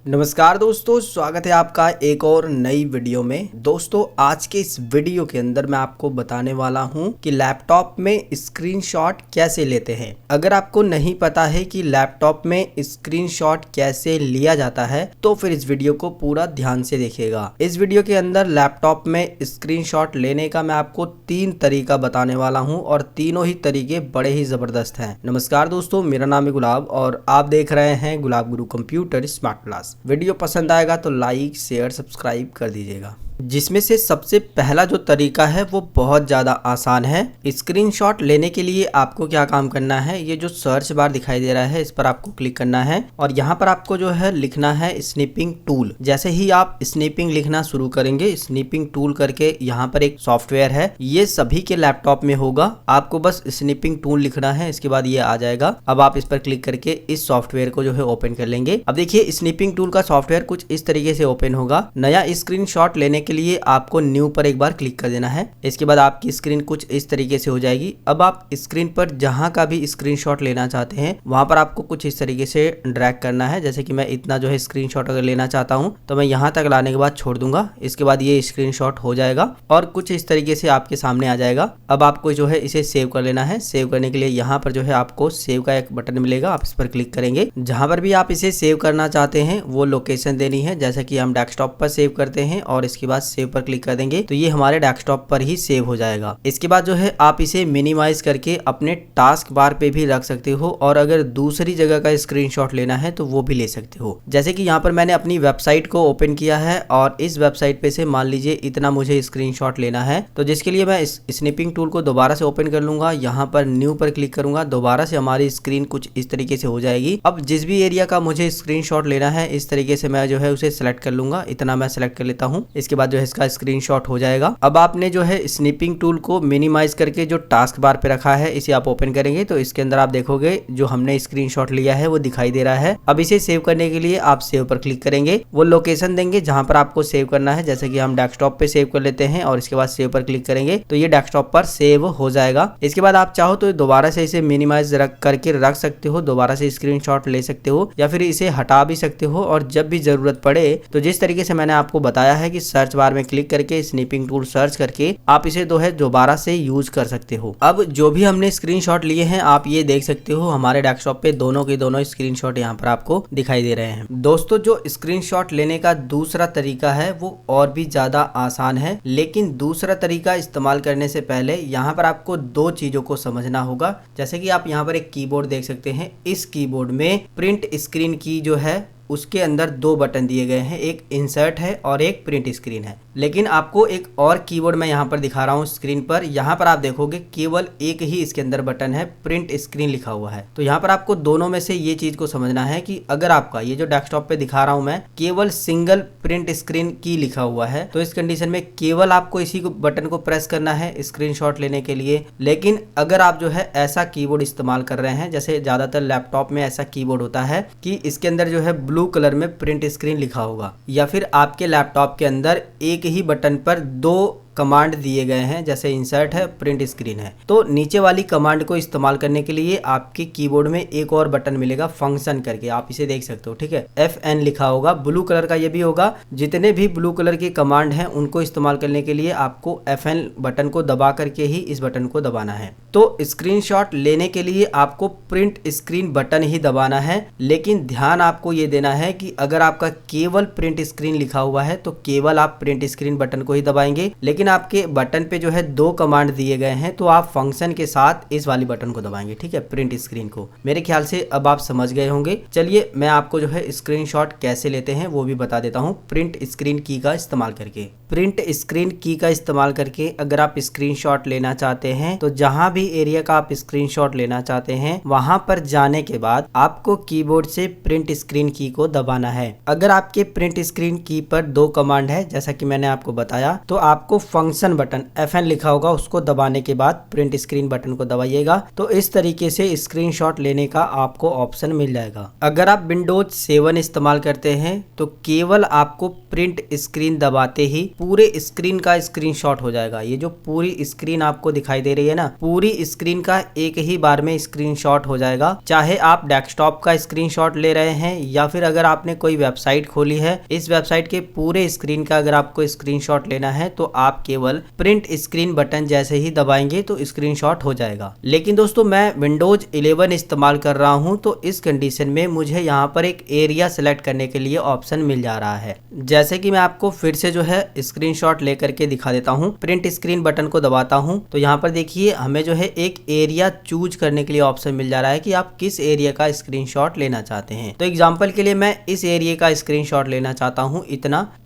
नमस्कार दोस्तों, स्वागत है आपका एक और नई वीडियो में। दोस्तों आज के इस वीडियो के अंदर मैं आपको बताने वाला हूं कि लैपटॉप में स्क्रीनशॉट कैसे लेते हैं। अगर आपको नहीं पता है कि लैपटॉप में स्क्रीनशॉट कैसे लिया जाता है तो फिर इस वीडियो को पूरा ध्यान से देखिएगा। इस वीडियो के अंदर लैपटॉप में स्क्रीनशॉट लेने का मैं आपको 3 तरीका बताने वाला हूँ और तीनों ही तरीके बड़े ही जबरदस्त हैं। नमस्कार दोस्तों, मेरा नाम है गुलाब और आप देख रहे हैं गुलाब गुरु कंप्यूटर स्मार्ट क्लास। वीडियो पसंद आएगा तो लाइक शेयर सब्सक्राइब कर दीजिएगा। जिसमें से सबसे पहला जो तरीका है वो बहुत ज़्यादा आसान है। स्क्रीनशॉट लेने के लिए आपको क्या काम करना है, ये जो सर्च बार दिखाई दे रहा है इस पर आपको क्लिक करना है और यहाँ पर आपको जो है लिखना है स्नीपिंग टूल। जैसे ही आप स्नीपिंग लिखना शुरू करेंगे, स्नीपिंग टूल करके यहाँ पर एक सॉफ्टवेयर है, ये सभी के लैपटॉप में होगा। आपको बस स्नीपिंग टूल लिखना है, इसके बाद ये आ जाएगा। अब आप इस पर क्लिक करके इस सॉफ्टवेयर को जो है ओपन कर लेंगे। अब देखिए स्नीपिंग टूल का सॉफ्टवेयर कुछ इस तरीके से ओपन होगा। नया स्क्रीनशॉट लेने के लिए आपको न्यू पर एक बार क्लिक कर देना है। इसके बाद आपकी स्क्रीन कुछ इस तरीके से हो जाएगी। अब आप स्क्रीन पर जहां का भी स्क्रीनशॉट लेना चाहते हैं वहां पर आपको कुछ इस तरीके से ड्रैग करना है। जैसे कि मैं इतना जो है स्क्रीनशॉट अगर लेना चाहता हूं तो मैं यहां तक लाने के बाद छोड़ दूंगा। इसके बाद ये स्क्रीनशॉट हो जाएगा और कुछ इस तरीके से आपके सामने आ जाएगा। अब आपको जो है इसे सेव कर लेना है। सेव करने के लिए यहाँ पर जो है आपको सेव का एक बटन मिलेगा, आप इस पर क्लिक करेंगे। जहां पर भी आप इसे सेव करना चाहते हैं वो लोकेशन देनी है। जैसे कि हम डेस्कटॉप पर सेव करते हैं और इसके बाद सेव पर क्लिक कर देंगे तो ये हमारे डेस्कटॉप पर ही सेव हो जाएगा। इसके बाद जो है आप इसे मिनिमाइज करके अपने टास्क बार पे भी रख सकते हो और अगर दूसरी जगह का स्क्रीनशॉट लेना है तो वो भी ले सकते हो। जैसे कि यहाँ पर मैंने अपनी वेबसाइट को ओपन किया है और इस वेबसाइट पे से मान लीजिए इतना मुझे स्क्रीनशॉट लेना है, तो जिसके लिए मैं स्नीपिंग टूल को दोबारा से ओपन कर लूंगा। यहाँ पर न्यू पर क्लिक करूंगा, दोबारा से हमारी स्क्रीन कुछ इस तरीके से हो जाएगी। अब जिस भी एरिया का मुझे स्क्रीनशॉट लेना है इस तरीके से मैं जो है उसे सेलेक्ट कर लूंगा। इतना मैं सेलेक्ट कर लेता हूँ। इसके बाद जो है इसका स्क्रीनशॉट हो जाएगा। अब आपने जो है स्नीपिंग टूल को मिनिमाइज करके जो टास्क बार पे रखा है इसे आप ओपन करेंगे तो इसके अंदर आप देखोगे जो हमने स्क्रीनशॉट लिया है वो दिखाई दे रहा है। अब इसे सेव करने के लिए आप सेव पर क्लिक करेंगे, वो लोकेशन देंगे जहां पर आपको सेव करना है। जैसे कि हम डेस्कटॉप पे सेव कर लेते हैं और इसके बाद सेव पर क्लिक करेंगे तो ये डेस्कटॉप पर सेव हो जाएगा। इसके बाद आप चाहो तो दोबारा से इसे मिनिमाइज करके रख सकते हो, दोबारा से स्क्रीनशॉट ले सकते हो या फिर इसे हटा भी सकते हो और जब भी जरूरत पड़े तो जिस तरीके से मैंने आपको बताया है कि सर्च बार में क्लिक करके स्नीपिंग टूल सर्च करके आप इसे जो है दोबारा से यूज कर सकते हो। अब जो भी हमने स्क्रीनशॉट लिए हैं आप ये देख सकते हो हमारे डेस्कटॉप पे दोनों के दोनों स्क्रीनशॉट यहाँ पर आपको दिखाई दे रहे हैं। दोस्तों जो स्क्रीनशॉट लेने का दूसरा तरीका है वो और भी ज्यादा आसान है, लेकिन दूसरा तरीका इस्तेमाल करने से पहले यहाँ पर आपको 2 चीजों को समझना होगा। जैसे कि आप यहाँ पर एक कीबोर्ड देख सकते हैं, इस कीबोर्ड में प्रिंट स्क्रीन की जो है उसके अंदर 2 बटन दिए गए हैं, एक इंसर्ट है और एक प्रिंट स्क्रीन है। लेकिन आपको एक और कीबोर्ड मैं यहाँ पर दिखा रहा हूँ स्क्रीन पर। यहाँ पर आप देखोगे केवल एक ही इसके अंदर बटन है, प्रिंट स्क्रीन लिखा हुआ है। तो यहाँ पर आपको दोनों में से ये चीज को समझना है कि अगर आपका ये जो डेस्कटॉप पे दिखा रहा हूँ मैं केवल सिंगल प्रिंट स्क्रीन की लिखा हुआ है तो इस कंडीशन में केवल आपको इसी बटन को प्रेस करना है स्क्रीनशॉट लेने के लिए। लेकिन अगर आप जो है ऐसा कीबोर्ड इस्तेमाल कर रहे हैं, जैसे ज्यादातर लैपटॉप में ऐसा कीबोर्ड होता है कि इसके अंदर जो है ब्लू कलर में प्रिंट स्क्रीन लिखा होगा या फिर आपके लैपटॉप के अंदर एक ही बटन पर 2 कमांड दिए गए हैं, जैसे इंसर्ट है प्रिंट स्क्रीन है, तो नीचे वाली कमांड को इस्तेमाल करने के लिए आपके कीबोर्ड में एक और बटन मिलेगा फंक्शन करके, आप इसे देख सकते हो। ठीक है, FN लिखा होगा, ब्लू कलर का ये भी होगा। जितने भी ब्लू कलर की कमांड हैं उनको इस्तेमाल करने के लिए आपको FN बटन को दबा करके ही इस बटन को दबाना है। तो स्क्रीनशॉट लेने के लिए आपको प्रिंट स्क्रीन बटन ही दबाना है, लेकिन ध्यान आपको ये देना है कि अगर आपका केवल प्रिंट स्क्रीन लिखा हुआ है तो केवल आप प्रिंट स्क्रीन बटन को ही दबाएंगे। लेकिन आपके बटन पे जो है 2 कमांड दिए गए हैं तो आप फंक्शन के साथ इस वाली बटन को दबाएंगे। ठीक है, प्रिंट स्क्रीन को। मेरे ख्याल से अब आप समझ गए होंगे। चलिए मैं आपको जो है स्क्रीनशॉट कैसे लेते हैं वो भी बता देता हूँ प्रिंट स्क्रीन की का इस्तेमाल करके। प्रिंट स्क्रीन की का इस्तेमाल करके अगर आप स्क्रीनशॉट लेना चाहते हैं तो जहां भी एरिया का आप स्क्रीनशॉट लेना चाहते हैं वहां पर जाने के बाद आपको कीबोर्ड से प्रिंट स्क्रीन की को दबाना है। अगर आपके प्रिंट स्क्रीन की पर 2 कमांड है जैसा कि मैंने आपको बताया, तो आपको फंक्शन बटन FN लिखा होगा उसको दबाने के बाद प्रिंट स्क्रीन बटन को दबाइएगा तो इस तरीके से स्क्रीनशॉट लेने का आपको ऑप्शन मिल जाएगा। अगर आप विंडोज 7 इस्तेमाल करते हैं तो केवल आपको प्रिंट स्क्रीन दबाते ही पूरे स्क्रीन का स्क्रीनशॉट हो जाएगा। ये जो पूरी स्क्रीन आपको दिखाई दे रही है ना, पूरी स्क्रीन का एक ही बार में स्क्रीनशॉट हो जाएगा। चाहे आप डेस्कटॉप का स्क्रीनशॉट ले रहे हैं या फिर अगर आपने कोई वेबसाइट खोली है, इस वेबसाइट के पूरे स्क्रीन का अगर आपको स्क्रीनशॉट लेना है तो आप केवल प्रिंट स्क्रीन बटन जैसे ही दबाएंगे तो स्क्रीनशॉट हो जाएगा। लेकिन दोस्तों मैं विंडोज 11 इस्तेमाल कर रहा हूं, तो इस कंडीशन में मुझे यहाँ पर एक एरिया सेलेक्ट करने के लिए ऑप्शन मिल जा रहा है। जैसे कि मैं आपको फिर से जो है स्क्रीनशॉट लेकर के दिखा देता हूं। प्रिंट स्क्रीन बटन को दबाता हूं तो यहाँ पर देखिए हमें जो है एक एरिया चूज करने के लिए ऑप्शन मिल जा रहा है कि आप किस एरिया का स्क्रीनशॉट लेना चाहते हैं। तो एग्जांपल के लिए मैं इस एरिया का स्क्रीनशॉट लेना चाहता हूं,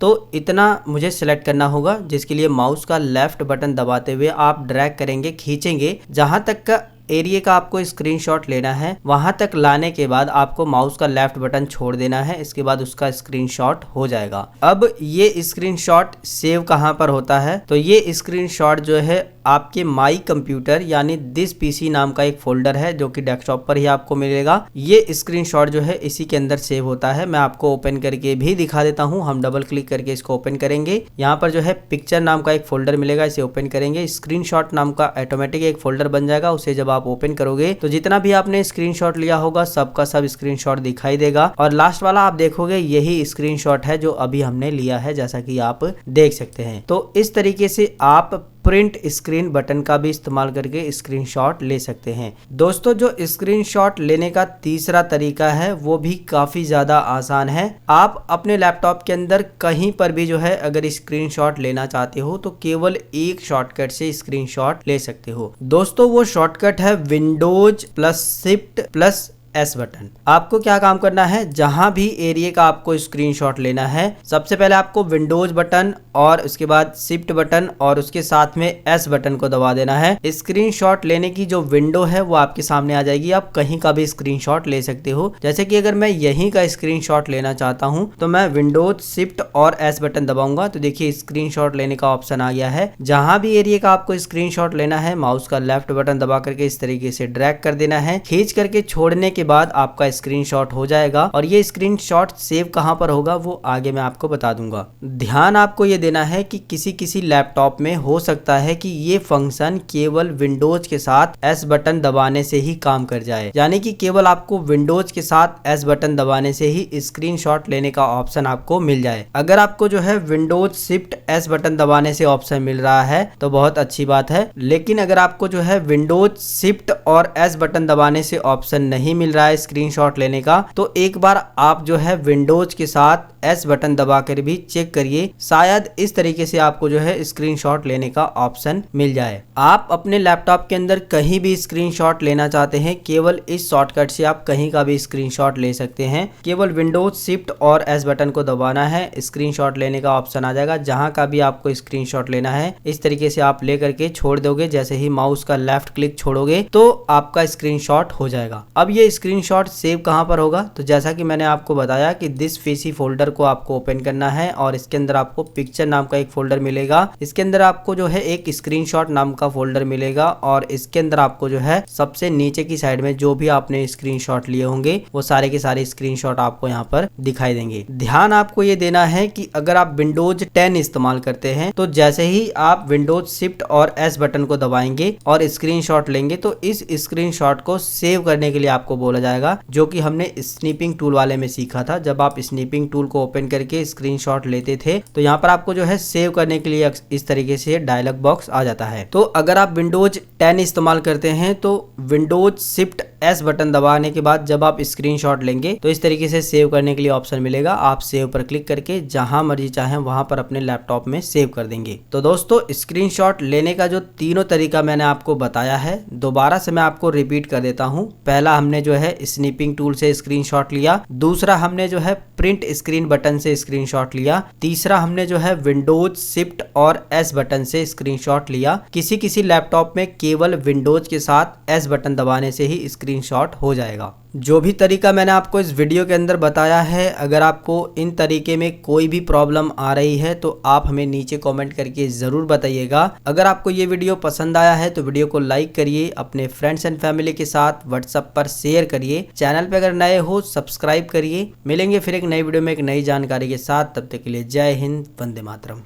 तो इतना मुझे सिलेक्ट करना होगा, जिसके लिए माउस का लेफ्ट बटन दबाते हुए आप ड्रैग करेंगे, खींचेंगे, जहां तक का एरिया का आपको स्क्रीनशॉट लेना है वहां तक लाने के बाद आपको माउस का लेफ्ट बटन छोड़ देना है। इसके बाद उसका स्क्रीनशॉट हो जाएगा। अब ये स्क्रीनशॉट सेव कहां पर होता है, तो ये स्क्रीनशॉट जो है आपके माई कंप्यूटर यानी दिस पीसी नाम का एक फोल्डर है जो कि डेस्कटॉप पर ही आपको मिलेगा। ये स्क्रीनशॉट जो है इसी के अंदर सेव होता है। मैं आपको ओपन करके भी दिखा देता हूं। हम डबल क्लिक करके इसको ओपन करेंगे। यहाँ पर जो है पिक्चर नाम का एक फोल्डर मिलेगा, इसे ओपन करेंगे। स्क्रीनशॉट नाम का ऑटोमेटिक एक फोल्डर बन जाएगा। उसे जब आप ओपन करोगे तो जितना भी आपने स्क्रीनशॉट लिया होगा सबका सब स्क्रीनशॉट दिखाई देगा। और लास्ट वाला आप देखोगे यही स्क्रीनशॉट है जो अभी हमने लिया है, जैसा कि आप देख सकते हैं। तो इस तरीके से आप प्रिंट स्क्रीन बटन का भी इस्तेमाल करके स्क्रीनशॉट ले सकते हैं। दोस्तों जो स्क्रीनशॉट लेने का तीसरा तरीका है वो भी काफी ज्यादा आसान है। आप अपने लैपटॉप के अंदर कहीं पर भी जो है अगर स्क्रीनशॉट लेना चाहते हो तो केवल एक शॉर्टकट से स्क्रीनशॉट ले सकते हो। दोस्तों वो शॉर्टकट है Windows plus shift plus S button. आपको क्या काम करना है, जहां भी एरिया का आपको स्क्रीनशॉट लेना है, सबसे पहले आपको विंडोज बटन और उसके बाद शिफ्ट बटन और उसके साथ में एस बटन को दबा देना है। स्क्रीनशॉट लेने की जो विंडो है वो आपके सामने आ जाएगी। आप कहीं का भी स्क्रीनशॉट ले सकते हो। जैसे कि अगर मैं यहीं का स्क्रीनशॉट लेना चाहता हूं तो मैं विंडोज शिफ्ट और एस बटन दबाऊंगा तो देखिए स्क्रीनशॉट लेने का ऑप्शन आ गया है। जहां भी एरिया का आपको स्क्रीनशॉट लेना है माउस का लेफ्ट बटन दबा करके इस तरीके से ड्रैग कर देना है, खींच करके छोड़ने के बाद आपका स्क्रीनशॉट हो जाएगा। और ये स्क्रीनशॉट सेव कहां पर होगा वो आगे मैं आपको बता दूंगा। ध्यान आपको ये देना है कि किसी लैपटॉप में हो सकता है कि ये फंक्शन केवल विंडोज के साथ एस बटन दबाने से ही काम कर जाए, यानी कि केवल आपको विंडोज के साथ एस बटन दबाने से ही स्क्रीनशॉट लेने का ऑप्शन आपको मिल जाए। अगर आपको जो है विंडोज शिफ्ट एस बटन दबाने से ऑप्शन मिल रहा है तो बहुत अच्छी बात है, लेकिन अगर आपको जो है विंडोज शिफ्ट और एस बटन दबाने से ऑप्शन नहीं मिल रहा है स्क्रीनशॉट लेने का, तो एक बार आप जो है विंडोज के साथ एस बटन दबाकर भी चेक करिए, शायद इस तरीके से आपको जो है स्क्रीनशॉट लेने का ऑप्शन मिल जाए। आप अपने लैपटॉप के अंदर कहीं भी स्क्रीनशॉट लेना चाहते हैं, केवल इस शॉर्टकट से आप कहीं का भी स्क्रीनशॉट ले सकते हैं। केवल विंडोज शिफ्ट और एस बटन को दबाना है, स्क्रीनशॉट लेने का ऑप्शन आ जाएगा। जहां का भी आपको स्क्रीनशॉट लेना है इस तरीके से आप ले करके छोड़ दोगे। जैसे ही माउस का लेफ्ट क्लिक छोड़ोगे तो आपका स्क्रीनशॉट हो जाएगा। अब ये स्क्रीनशॉट सेव कहां पर होगा, तो जैसा कि मैंने आपको बताया कि दिस पीसी फोल्डर को आपको ओपन करना है और इसके अंदर आपको पिक्चर नाम का एक फोल्डर मिलेगा। इसके अंदर आपको जो है एक स्क्रीनशॉट नाम का फोल्डर मिलेगा और इसके अंदर आपको जो है सबसे नीचे की साइड में जो भी आपने स्क्रीनशॉट लिए होंगे वो सारे के सारे स्क्रीनशॉट आपको यहाँ पर दिखाई देंगे। ध्यान आपको ये देना है कि अगर आप विंडोज 10 इस्तेमाल करते हैं तो जैसे ही आप विंडोज शिफ्ट और एस बटन को दबाएंगे और स्क्रीनशॉट लेंगे तो इस स्क्रीनशॉट को सेव करने के लिए आपको बोला जाएगा, जो कि हमने स्नीपिंग टूल वाले में सीखा था। जब आप स्नीपिंग टूल को ओपन करके स्क्रीनशॉट लेते थे तो यहाँ पर आपको जो है सेव करने के लिए इस तरीके से डायलॉग बॉक्स आ जाता है। तो अगर आप विंडोज 10 इस्तेमाल करते हैं तो विंडोज शिफ्ट एस बटन दबाने के बाद जब आप स्क्रीनशॉट लेंगे तो इस तरीके से सेव करने के लिए ऑप्शन मिलेगा। आप सेव पर क्लिक करके जहां मर्जी चाहें वहां पर अपने लैपटॉप में सेव कर देंगे। तो दोस्तों स्क्रीनशॉट लेने का जो तीनों तरीका मैंने आपको बताया है, दोबारा से मैं आपको रिपीट कर देता हूं। पहला हमने जो है स्नीपिंग टूल से स्क्रीनशॉट लिया, दूसरा हमने जो है प्रिंट स्क्रीन बटन से स्क्रीनशॉट लिया, तीसरा हमने जो है विंडोज शिफ्ट और एस बटन से स्क्रीनशॉट लिया। किसी लैपटॉप में केवल विंडोज के साथ एस बटन दबाने से ही स्क्रीनशॉट हो जाएगा। जो भी तरीका मैंने आपको इस वीडियो के अंदर बताया है, अगर आपको इन तरीके में कोई भी प्रॉब्लम आ रही है तो आप हमें नीचे कमेंट करके ज़रूर बताइएगा। अगर आपको ये वीडियो पसंद आया है तो वीडियो को लाइक करिए, अपने फ्रेंड्स एंड फैमिली के साथ व्हाट्सएप पर शेयर करिए, चैनल पे अगर नए हो सब्सक्राइब करिए। मिलेंगे फिर एक नई वीडियो में एक नई जानकारी के साथ, तब तक के लिए जय हिंद, वंदे मातरम।